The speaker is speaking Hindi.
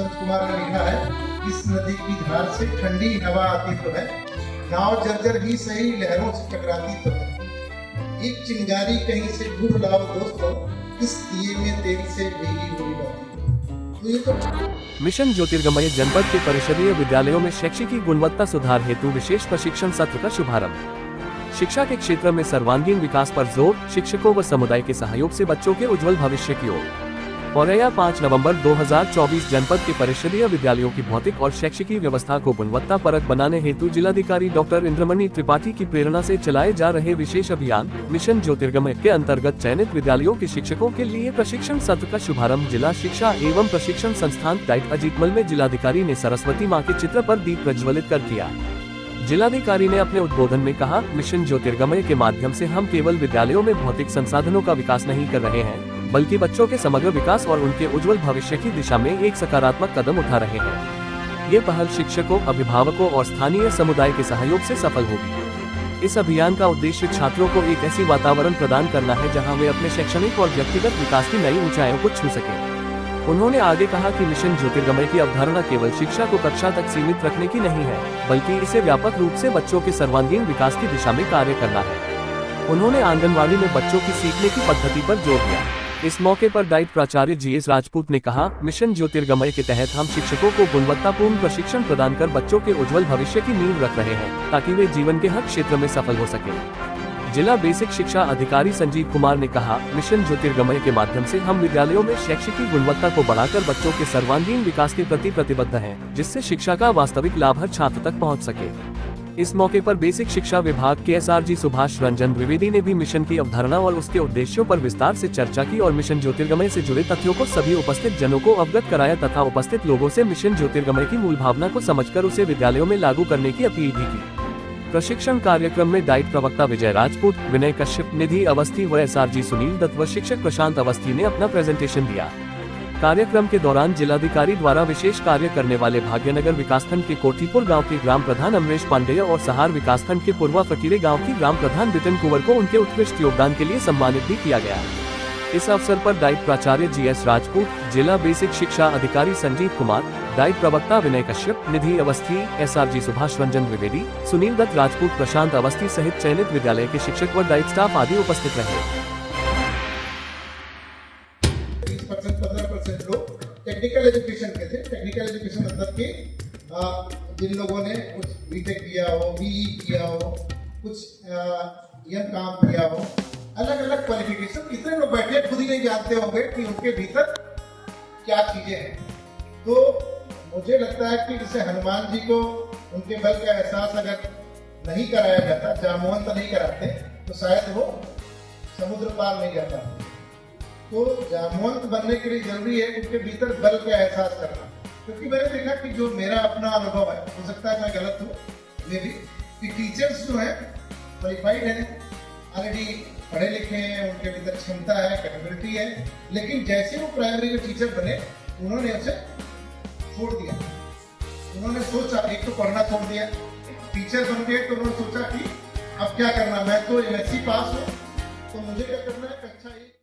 बसंत कुमार ने लिखा है, इस नदी की धार से ठंडी हवा आती तो है, नाव जर्जर ही सही लहरों से टकराती तो है। एक चिंगारी कहीं से ढूंढ लाओ दोस्तों, इस दिए में तेल से भीगी हुई बातें। तो ये तो मिशन ज्योतिर्गमय जनपद के परिषदीय विद्यालयों में शैक्षिकी गुणवत्ता सुधार हेतु विशेष प्रशिक्षण सत्र का शुभारंभ। शिक्षा के क्षेत्र में सर्वांगीण विकास पर जोर, शिक्षकों व समुदाय के सहयोग से बच्चों के उज्जवल भविष्य की ओर। औरैया 5 नवंबर 2024 जनपद के परिषदीय विद्यालयों की भौतिक और शैक्षिकी व्यवस्था को गुणवत्ता परक बनाने हेतु जिलाधिकारी डॉक्टर इंद्रमणि त्रिपाठी की प्रेरणा से चलाए जा रहे विशेष अभियान मिशन ज्योतिर्गमय के अंतर्गत चयनित विद्यालयों के शिक्षकों के लिए प्रशिक्षण सत्र का शुभारंभ जिला शिक्षा एवं प्रशिक्षण संस्थान डाइट अजीतमल में जिलाधिकारी ने सरस्वती माँ के चित्र पर दीप प्रज्वलित कर किया। जिलाधिकारी ने अपने उद्बोधन में कहा, मिशन ज्योतिर्गमय के माध्यम से हम केवल विद्यालयों में भौतिक संसाधनों का विकास नहीं कर रहे हैं, बल्कि बच्चों के समग्र विकास और उनके उज्जवल भविष्य की दिशा में एक सकारात्मक कदम उठा रहे हैं। ये पहल शिक्षकों, अभिभावकों और स्थानीय समुदाय के सहयोग से सफल होगी। इस अभियान का उद्देश्य छात्रों को एक ऐसी वातावरण प्रदान करना है जहां वे अपने शैक्षणिक और व्यक्तिगत विकास की नई ऊंचाइयों को छू सकें। उन्होंने आगे कहा कि मिशन ज्योतिर्गमय की अवधारणा केवल शिक्षा को कक्षा तक सीमित रखने की नहीं है, बल्कि इसे व्यापक रूप से बच्चों के सर्वांगीण विकास की दिशा में कार्य करना है। उन्होंने आंगनवाड़ी में बच्चों की सीखने की पद्धति पर जोर दिया। इस मौके पर डाइट प्राचार्य GS राजपूत ने कहा, मिशन ज्योतिर्गमय के तहत हम शिक्षकों को गुणवत्तापूर्ण प्रशिक्षण प्रदान कर बच्चों के उज्जवल भविष्य की नींव रख रहे हैं, ताकि वे जीवन के हर क्षेत्र में सफल हो सके। जिला बेसिक शिक्षा अधिकारी संजीव कुमार ने कहा, मिशन ज्योतिर्गमय के माध्यम से हम विद्यालयों में शैक्षिकी गुणवत्ता को बढ़ाकर बच्चों के सर्वांगीण विकास के प्रति प्रतिबद्ध हैं, जिससे शिक्षा का वास्तविक लाभ हर छात्र तक पहुंच सके। इस मौके पर बेसिक शिक्षा विभाग के SRG सुभाष रंजन द्विवेदी ने भी मिशन की अवधारणा और उसके उद्देश्यों पर विस्तार से चर्चा की और मिशन ज्योतिर्गमय से जुड़े तथ्यों को सभी उपस्थित जनों को अवगत कराया तथा उपस्थित लोगों से मिशन ज्योतिर्गमय की मूल भावना को समझकर उसे विद्यालयों में लागू करने की अपील भी की। प्रशिक्षण कार्यक्रम में डाइट प्रवक्ता विजय राजपूत, विनय कश्यप, निधि अवस्थी व SRG सुनील दत्त व शिक्षक प्रशांत अवस्थी ने अपना प्रेजेंटेशन दिया। कार्यक्रम के दौरान जिलाधिकारी द्वारा विशेष कार्य करने वाले भाग्यनगर विकासखंड के कोठीपुर गांव के ग्राम प्रधान अमरेश पांडेय और सहार विकासखंड के पूर्वा फकीरे गांव की ग्राम प्रधान बिटन कुंवर को उनके उत्कृष्ट योगदान के लिए सम्मानित भी किया गया। इस अवसर पर डाइट प्राचार्य GS राजपूत, जिला बेसिक शिक्षा अधिकारी संजीव कुमार, डाइट प्रवक्ता विनय कश्यप, निधि अवस्थी, SRG सुभाष रंजन द्विवेदी, सुनील दत्त राजपूत, प्रशांत अवस्थी सहित चयनित विद्यालय के शिक्षक व डाइट स्टाफ आदि उपस्थित रहे। 15% लोग टेक्निकल एजुकेशन के थे। टेक्निकल एजुकेशन मतलब कि जिन लोगों ने कुछ BTech किया हो, BE किया हो, कुछ यंग काम किया हो, अलग अलग क्वालिफिकेशन। कितने लोग बैठे खुद ही नहीं जानते होंगे कि उनके भीतर क्या चीजें हैं। तो मुझे लगता है कि जैसे हनुमान जी को उनके बल का एहसास अगर नहीं कराया जाता, जामवंत नहीं कराते, तो शायद वो समुद्र पार नहीं जाता। तो जामवंत बनने के लिए जरूरी है उनके भीतर बल का एहसास करना। क्योंकि मैंने देखा कि जो मेरा अपना अनुभव है, हो सकता है मैं गलत हूँ, मे भी, कि टीचर्स जो है क्वालिफाइड है, ऑलरेडी पढ़े लिखे हैं, उनके भीतर क्षमता है, कैपेबिलिटी है, लेकिन जैसे वो प्राइमरी के टीचर बने, उन्होंने उसे छोड़ दिया। उन्होंने सोचा, एक तो पढ़ना छोड़ दिया, टीचर बन गए तो उन्होंने सोचा कि अब क्या करना, मैं तो MSc पास हूँ, तो मुझे क्या करना है, कक्षा 1